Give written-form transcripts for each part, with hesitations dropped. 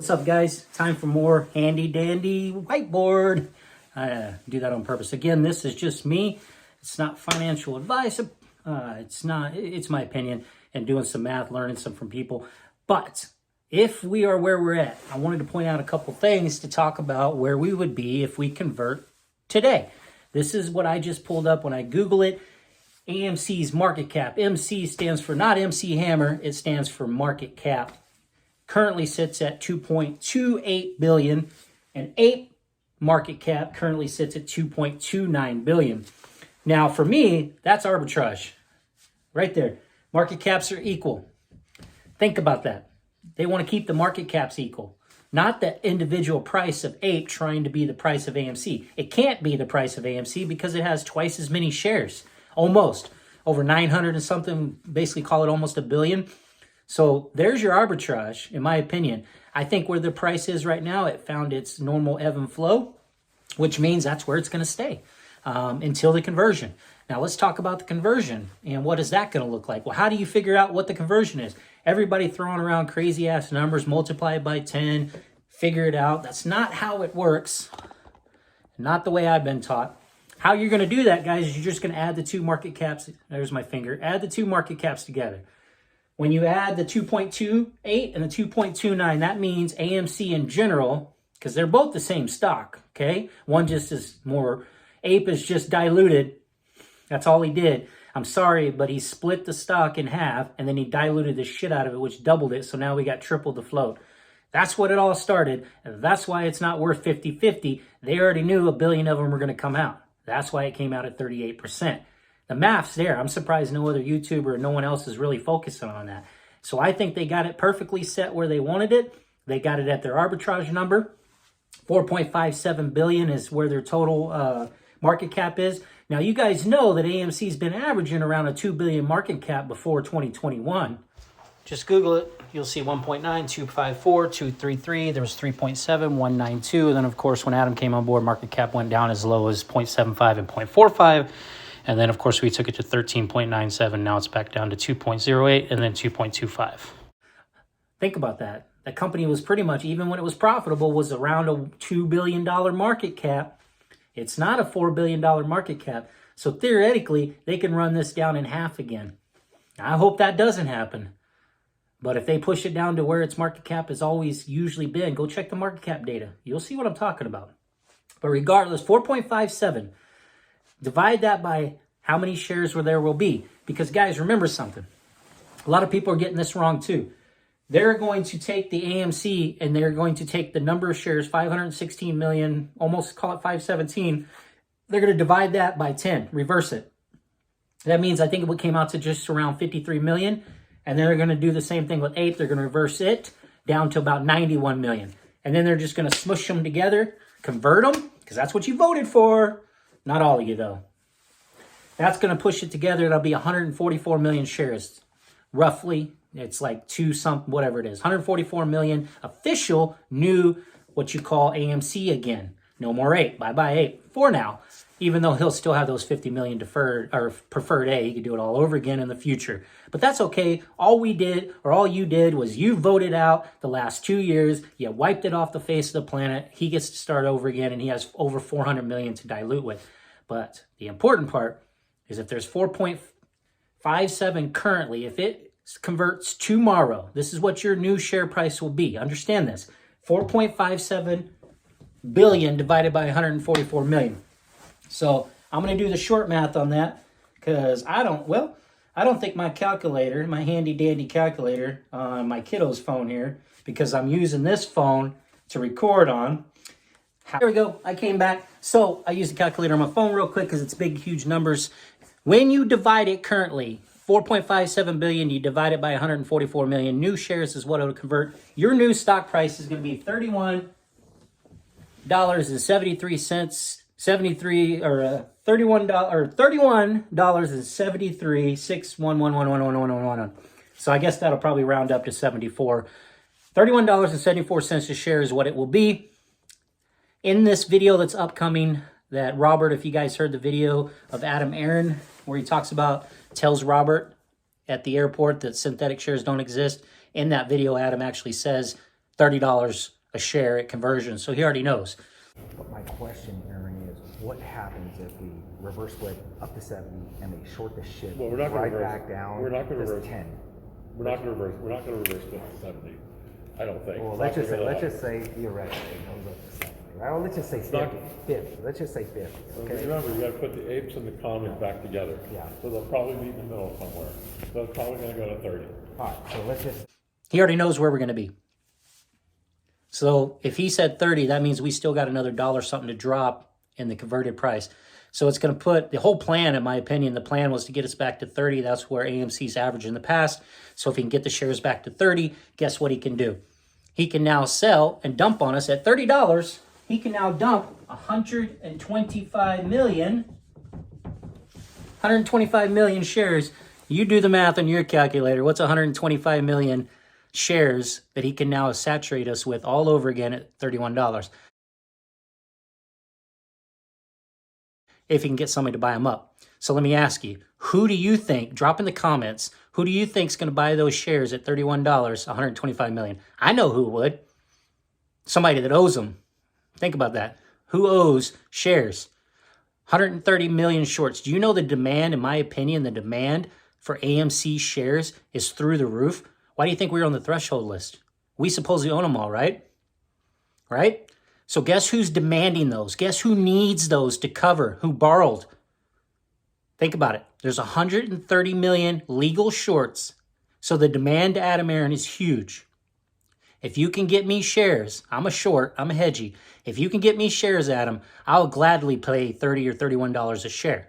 What's up, guys? Time for more handy dandy whiteboard. I do that on purpose. Again, this is just me. It's not financial advice. It's my opinion and doing some math, learning some from people. But if we are where we're at, I wanted to point out a couple things to talk about where we would be if we convert today. This is what I just pulled up when I Google it. AMC's market cap. MC stands for not MC Hammer. It stands for market cap. Currently sits at 2.28 billion, and Ape market cap currently sits at 2.29 billion. Now, for me, that's arbitrage right there. Market caps are equal. Think about that. They want to keep the market caps equal, not the individual price of Ape trying to be the price of AMC. It can't be the price of AMC because it has twice as many shares, almost over 900 and something, basically call it almost a billion. So there's your arbitrage, in my opinion. I think where the price is right now, it found its normal ebb and flow, which means that's where it's going to stay until the conversion. Now let's talk about the conversion and what is that going to look like? Well, how do you figure out what the conversion is? Everybody throwing around crazy ass numbers, multiply it by 10, figure it out. That's not how it works. Not the way I've been taught. How you're going to do that, guys, is you're just going to add the two market caps. There's my finger. Add the two market caps together. When you add the 2.28 and the 2.29, that means AMC in general, because they're both the same stock, okay? One just is more, Ape is just diluted. That's all he did. I'm sorry, but he split the stock in half, and then he diluted the shit out of it, which doubled it, so now we got triple the float. That's what it all started, and that's why it's not worth 50-50. They already knew a billion of them were going to come out. That's why it came out at 38%. The math's there. I'm surprised no other YouTuber or no one else is really focusing on that. So I think they got it perfectly set where they wanted it. They got it at their arbitrage number. 4.57 billion is where their total market cap is. Now, you guys know that AMC's been averaging around a 2 billion market cap before 2021. Just Google it. You'll see 1.9, 254, 233. There was 3.7, 192. And then, of course, when Adam came on board, market cap went down as low as 0.75 and 0.45. And then, of course, we took it to 13.97. Now it's back down to 2.08 and then 2.25. Think about that. That company was pretty much, even when it was profitable, was around a $2 billion market cap. It's not a $4 billion market cap. So theoretically, they can run this down in half again. I hope that doesn't happen. But if they push it down to where its market cap has always usually been, go check the market cap data. You'll see what I'm talking about. But regardless, 4.57. Divide that by how many shares there will be. Because, guys, remember something. A lot of people are getting this wrong, too. They're going to take the AMC and they're going to take the number of shares, 516 million, almost call it 517. They're going to divide that by 10, reverse it. That means I think it came out to just around 53 million. And they're going to do the same thing with Ape. They're going to reverse it down to about 91 million. And then they're just going to smush them together, convert them, because that's what you voted for. Not all of you, though. That's going to push it together. It'll be 144 million shares. Roughly, it's like whatever it is. 144 million official new, what you call AMC again. No more Ape. Bye-bye Ape for now. Even though he'll still have those 50 million deferred or preferred A. He could do it all over again in the future. But that's okay. All we did, or all you did, was you voted out the last 2 years. You wiped it off the face of the planet. He gets to start over again, and he has over 400 million to dilute with. But the important part is if there's 4.57 currently, if it converts tomorrow, this is what your new share price will be. Understand this. 4.57 billion divided by 144 million. So I'm going to do the short math on that because I don't think my calculator, my handy dandy calculator on my kiddo's phone here, because I'm using this phone to record on. Here we go. I came back. So I used the calculator on my phone real quick because it's big, huge numbers. When you divide it currently, 4.57 billion, you divide it by 144 million. New shares is what it'll convert. Your new stock price is going to be $31.73. $31.73 So I guess that'll probably round up to 74. $31.74 a share is what it will be. In this video that's upcoming, that Robert, if you guys heard the video of Adam Aron, where he tells Robert at the airport that synthetic shares don't exist. In that video, Adam actually says $30 a share at conversion. So he already knows. But my question, Aaron, is what happens if we reverse split up to 70 and they short the shit Well, we're not going right to reverse. back down We're not going to to reverse. 10? We're not going to reverse. We're not going to reverse split to 70. I don't think. Well, It's let's not just gonna say, go let's that just say theoretically it goes up to 70. Right? Well, let's just say 50. not- 50. Let's just say 50. high. Okay. Remember, you got to put the apes and the commons back together. Yeah. So they'll probably meet in the middle somewhere. So it's probably going to go to 30. All right. So let's just. He already knows where we're going to be. So if he said 30, that means we still got another dollar something to drop in the converted price. So it's going to put the whole plan, in my opinion, the plan was to get us back to 30. That's where AMC's averaged in the past. So if he can get the shares back to 30, guess what he can do? He can now sell and dump on us at $30. He can now dump 125 million shares. You do the math on your calculator. What's 125 million shares that he can now saturate us with all over again at $31? If he can get somebody to buy them up. So let me ask you, who do you think, drop in the comments, who do you think is going to buy those shares at $31, 125 million? I know who would. Somebody that owes them. Think about that. Who owes shares? 130 million shorts. Do you know the demand, in my opinion, the demand for AMC shares is through the roof? Why do you think we're on the threshold list? We supposedly own them all, right? Right? So guess who's demanding those? Guess who needs those to cover? Who borrowed? Think about it. There's 130 million legal shorts. So the demand to Adam Aron is huge. If you can get me shares, I'm a short, I'm a hedgy. If you can get me shares, Adam, I'll gladly pay $30 or $31 a share.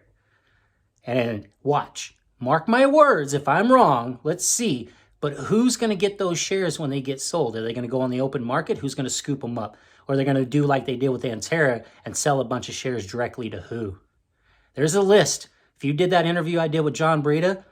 And watch, mark my words, if I'm wrong, let's see. But who's going to get those shares when they get sold? Are they going to go on the open market? Who's going to scoop them up? Or they're going to do like they did with Antera and sell a bunch of shares directly to who? There's a list. If you did that interview I did with John Breida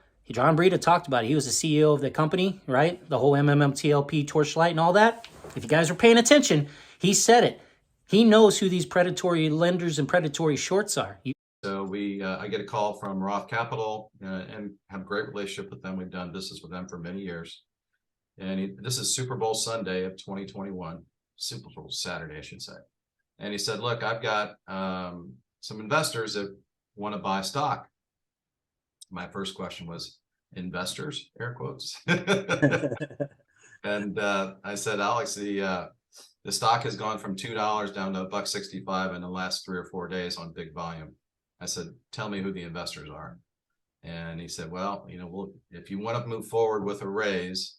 talked about it. He was the CEO of the company, right? The whole MMMTLP, Torchlight and all that. If you guys are paying attention, he said it. He knows who these predatory lenders and predatory shorts are. So I get a call from Roth Capital and have a great relationship with them. We've done business with them for many years. And this is Super Bowl Sunday of 2021, Super Bowl Saturday, I should say. And he said, look, I've got some investors that want to buy stock. My first question was, investors, air quotes. And I said, Alex, the stock has gone from $2 down to $1.65 in the last 3 or 4 days on big volume. I said, tell me who the investors are. And he said, well, if you want to move forward with a raise,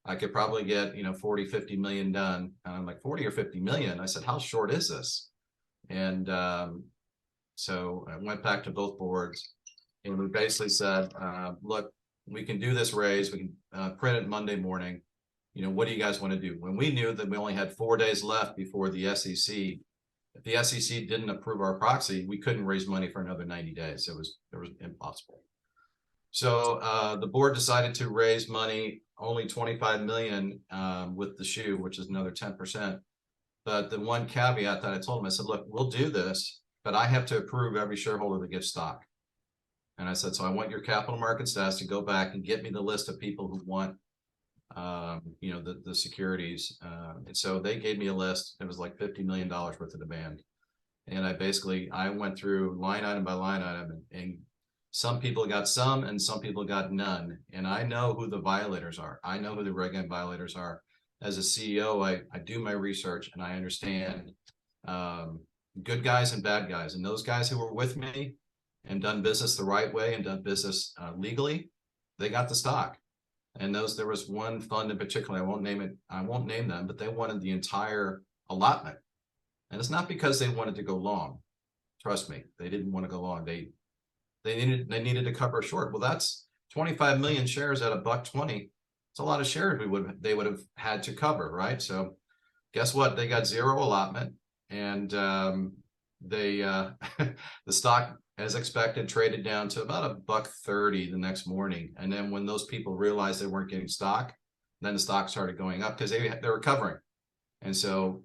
I could probably get, 40, 50 million done. And I'm like, 40 or 50 million? I said, how short is this? And so I went back to both boards and we basically said, look, we can do this raise. We can print it Monday morning. What do you guys want to do? When we knew that we only had 4 days left before the SEC, if the SEC didn't approve our proxy, we couldn't raise money for another 90 days. It was impossible. So the board decided to raise money, only 25 million with the shoe, which is another 10%. But the one caveat that I told them, I said, look, we'll do this, but I have to approve every shareholder that gives stock. And I said, so I want your capital markets desk to go back and get me the list of people who want, the securities. And so they gave me a list. It was like $50 million worth of demand. And I went through line item by line item, and some people got some and some people got none. And I know who the violators are. I know who the Reg N violators are. As a CEO, I do my research and I understand good guys and bad guys. And those guys who were with me and done business the right way and done business legally, they got the stock. And there was one fund in particular, I won't name them, but they wanted the entire allotment. And it's not because they wanted to go long. Trust me, they didn't want to go long. They needed to cover a short. Well, that's 25 million shares at $1.20. It's a lot of shares they would have had to cover, right? So guess what? They got zero allotment, and the stock, as expected, traded down to about $1.30 the next morning. And then when those people realized they weren't getting stock, then the stock started going up because they were covering. And so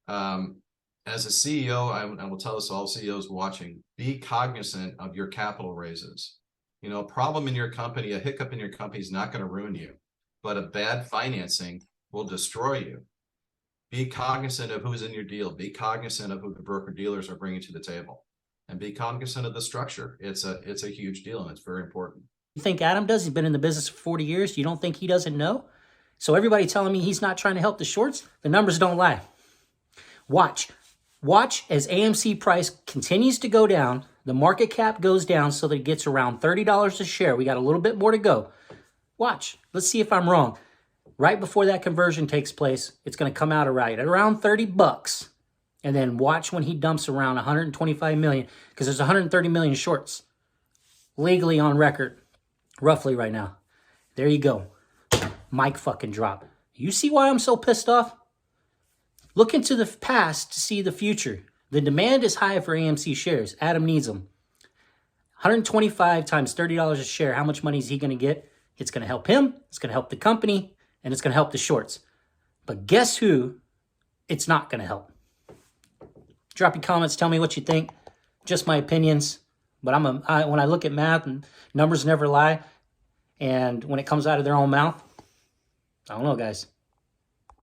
as a CEO, I will tell this to all CEOs watching, be cognizant of your capital raises. A problem in your company, a hiccup in your company is not going to ruin you, but a bad financing will destroy you. be cognizant of who's in your deal. Be cognizant of who the broker dealers are bringing to the table, and be cognizant of the structure. It's a huge deal, and it's very important. You think Adam does? He's been in the business for 40 years. You don't think he doesn't know? So everybody telling me he's not trying to help the shorts, the numbers don't lie. Watch as AMC price continues to go down. The market cap goes down so that it gets around $30 a share. We got a little bit more to go. Watch. Let's see if I'm wrong. Right before that conversion takes place, it's going to come out right at around 30 bucks. And then watch when he dumps around 125 million, because there's 130 million shorts legally on record, roughly right now. There you go. Mic fucking drop. You see why I'm so pissed off? Look into the past to see the future. The demand is high for AMC shares. Adam needs them. 125 times $30 a share. How much money is he going to get? It's going to help him. It's going to help the company. And it's going to help the shorts. But guess who it's not going to help? Drop your comments. Tell me what you think. Just my opinions. But when I look at math, and numbers never lie. And when it comes out of their own mouth, I don't know, guys.